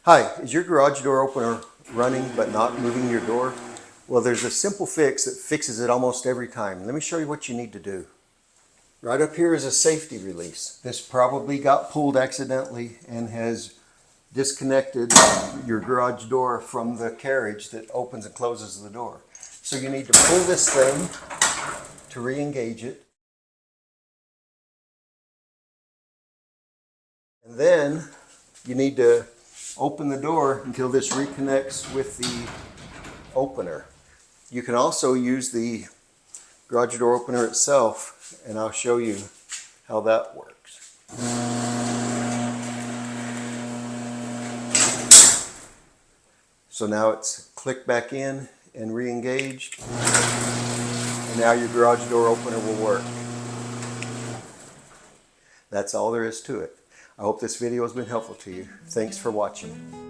Hi, is your garage door opener running but not moving your door? Well, there's a simple fix that fixes it almost every time. Let me show you what you need to do. Right up here is a safety release. This probably got pulled accidentally and has disconnected your garage door from the carriage that opens and closes the door. So you need to pull this thing to re-engage it. And then you need to open the door until this reconnects with the opener. You can also use the garage door opener itself, and I'll show you how that works. So now it's clicked back in and re-engaged, and now your garage door opener will work. That's all there is to it. I hope this video has been helpful to you. Thanks for watching.